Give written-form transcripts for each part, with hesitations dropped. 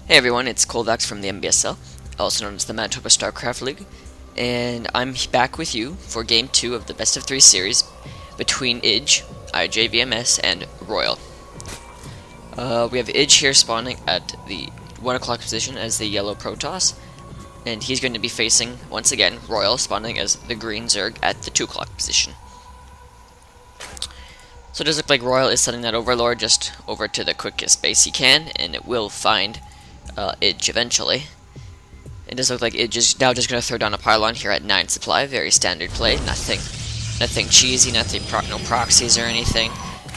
Hey everyone, it's Colvax from the MBSL, also known as the Manitoba StarCraft League, and I'm back with you for Game 2 of the Best of 3 series between IJVMS, and Royal. We have Idge here spawning at the 1 o'clock position as the yellow Protoss, and he's going to be facing, once again, Royal spawning as the green Zerg at the 2 o'clock position. So it does look like Royal is sending that Overlord just over to the quickest base he can, and it will find Idge eventually. It does look like Idge is now just going to throw down a pylon here at 9 supply. Very standard play. Nothing cheesy. No proxies or anything.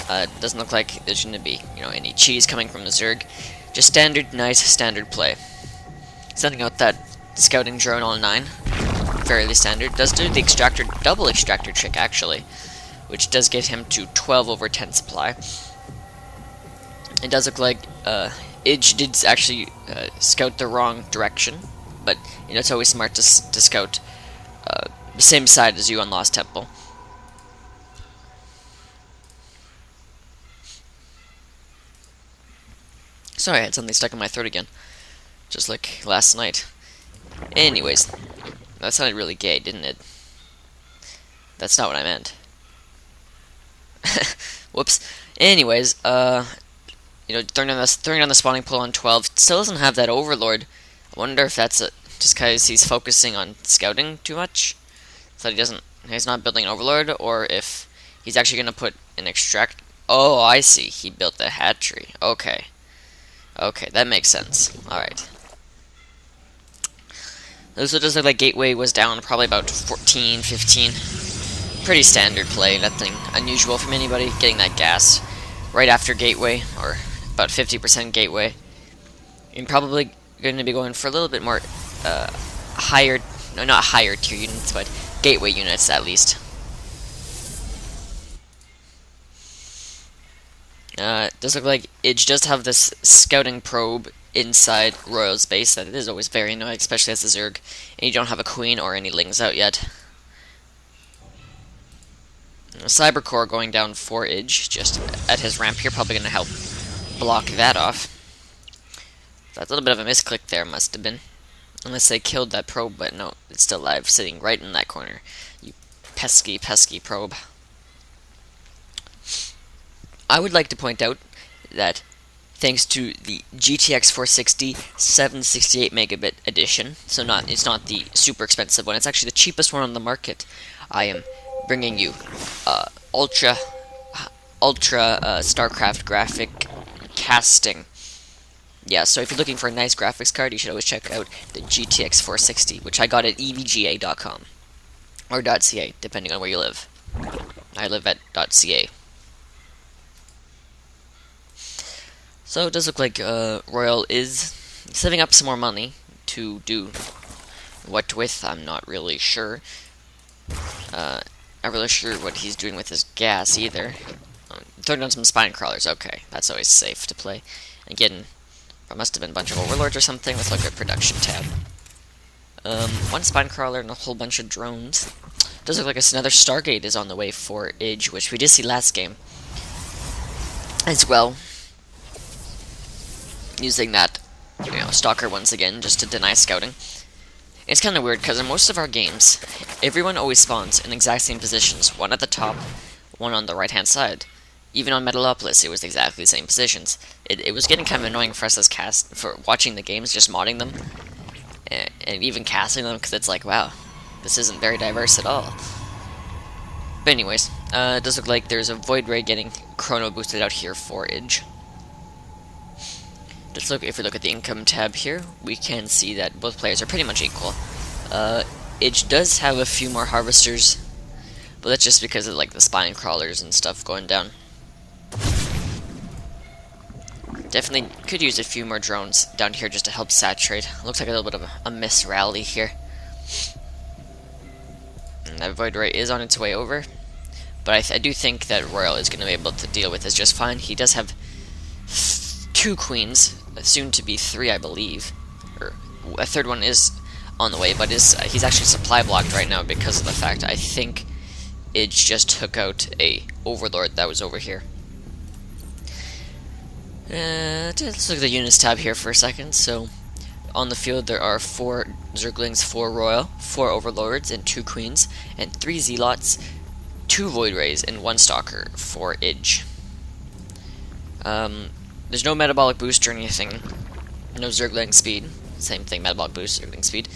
Doesn't look like there's going to be any cheese coming from the Zerg. Just standard, nice standard play. Sending out that scouting drone on 9. Fairly standard. Does do the double extractor trick actually, which does get him to 12 over 10 supply. It does look like Idge did actually scout the wrong direction, but it's always smart to scout the same side as you on Lost Temple. Sorry, I had something stuck in my throat again, just like last night. Anyways, that sounded really gay, didn't it? That's not what I meant. Whoops. Anyways, throwing down the spawning pool on 12. Still doesn't have that Overlord. I wonder if that's just because he's focusing on scouting too much, so he's not building an Overlord, or if he's actually going to put an extract. Oh, I see. He built the hatchery. Okay, that makes sense. All right. So it does look like Gateway was down probably about 14, 15. Pretty standard play, nothing unusual from anybody. Getting that gas right after Gateway, or about 50% Gateway. You're probably going to be going for a little bit more not higher tier units, but Gateway units at least. It does look like Idge does have this scouting probe inside Royal's base. That is always very annoying, especially as a Zerg, and you don't have a Queen or any Lings out yet. Cybercore going down for Idge, just at his ramp here, probably going to help block that off. That's a little bit of a misclick there, must have been. Unless they killed that probe, but no, it's still alive, sitting right in that corner. You pesky, pesky probe. I would like to point out that thanks to the GTX 460 768 megabit edition, so it's not the super expensive one, it's actually the cheapest one on the market, I am bringing you ultra StarCraft graphic casting. Yeah, so if you're looking for a nice graphics card, you should always check out the GTX 460, which I got at evga.com or .ca, depending on where you live. I live at .ca. So it does look like Royal is saving up some more money to do what with. I'm not really sure. Not really sure what he's doing with his gas either. Throwing down some spine crawlers. Okay, that's always safe to play. Again, there must have been a bunch of Overlords or something. Let's look at production tab. One spine crawler and a whole bunch of drones. Does look like another Stargate is on the way for Idge, which we did see last game as well. Using that, Stalker once again just to deny scouting. It's kind of weird because in most of our games, everyone always spawns in the exact same positions. One at the top, one on the right-hand side. Even on Metalopolis, it was exactly the same positions. It was getting kind of annoying for us for watching the games, just modding them, and even casting them, because it's like, wow, this isn't very diverse at all. But anyways, it does look like there's a Void Ray getting chrono boosted out here for Idge. If we look at the income tab here, we can see that both players are pretty much equal. Idge does have a few more harvesters, but that's just because of the spine crawlers and stuff going down. Definitely could use a few more drones down here just to help saturate. Looks like a little bit of a miss rally here. And that Void Ray is on its way over, but I do think that Royal is going to be able to deal with this just fine. He does have 2 queens, soon to be 3, I believe. Or a third one is on the way, but he's actually supply blocked right now because of the fact I think Idge just took out a Overlord that was over here. Let's look at the units tab here for a second. So, on the field there are 4 Zerglings, 4 Royal, 4 Overlords, and 2 Queens, and 3 Zealots, 2 Void Rays, and 1 Stalker for IJ. There's no metabolic boost or anything. No Zergling speed. Same thing, metabolic boost, Zergling speed.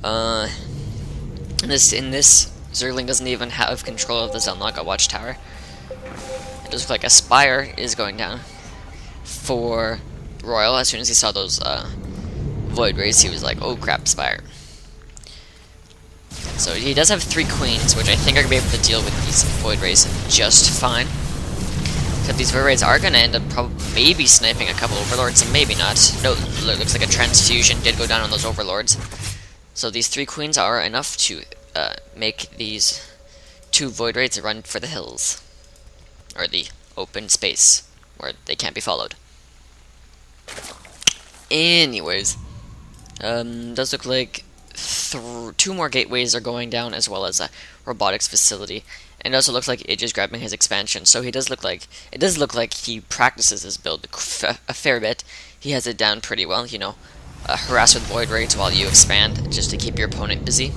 In this, Zergling doesn't even have control of the Zelnaga Watchtower. It does look like a Spire is going down for Royal. As soon as he saw those Void Rays, he was like, oh crap, Spire. So he does have 3 Queens, which I think are going to be able to deal with these Void Rays just fine. Except these Void Rays are going to end up maybe sniping a couple Overlords, and maybe not. No, looks like a Transfusion did go down on those Overlords. So these 3 Queens are enough to make these 2 Void Rays run for the hills. Or the open space, where they can't be followed. Anyways, does look like 2 more gateways are going down, as well as a robotics facility. And it also looks like IJ is grabbing his expansion, so it does look like he practices his build a fair bit. He has it down pretty well, you know. Harass with Void Rays while you expand, just to keep your opponent busy.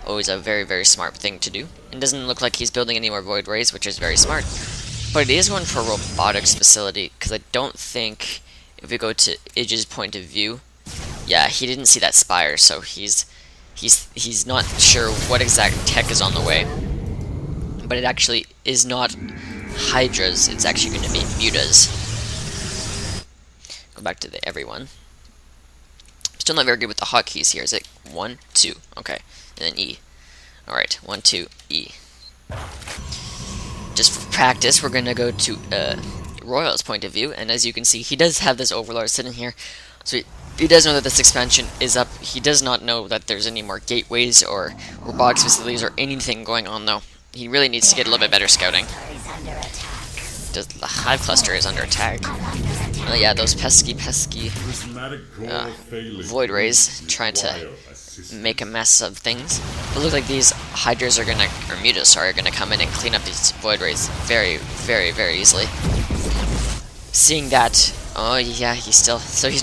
Always a very, very smart thing to do. It doesn't look like he's building any more Void Rays, which is very smart. But it is one for robotics facility, because I don't think, if we go to IJ's point of view, yeah, he didn't see that Spire, so he's not sure what exact tech is on the way. But it actually is not Hydras, it's actually going to be Mutas. Go back to the everyone. Still not very good with the hotkeys here. Is it 1, 2? Okay. And then E. Alright, 1, 2, E. Just for practice, we're going to go to Royal's point of view. And as you can see, he does have this Overlord sitting here. So he does know that this expansion is up. He does not know that there's any more gateways or robotics facilities or anything going on, though. He really needs to get a little bit better scouting. The Hive Cluster is under attack. Oh yeah, those pesky Void Rays trying to make a mess of things. It looks like these Hydras are gonna, or Mutas, sorry, are gonna come in and clean up these Void Rays very, very, very easily. Seeing that, oh yeah, he's still, so he's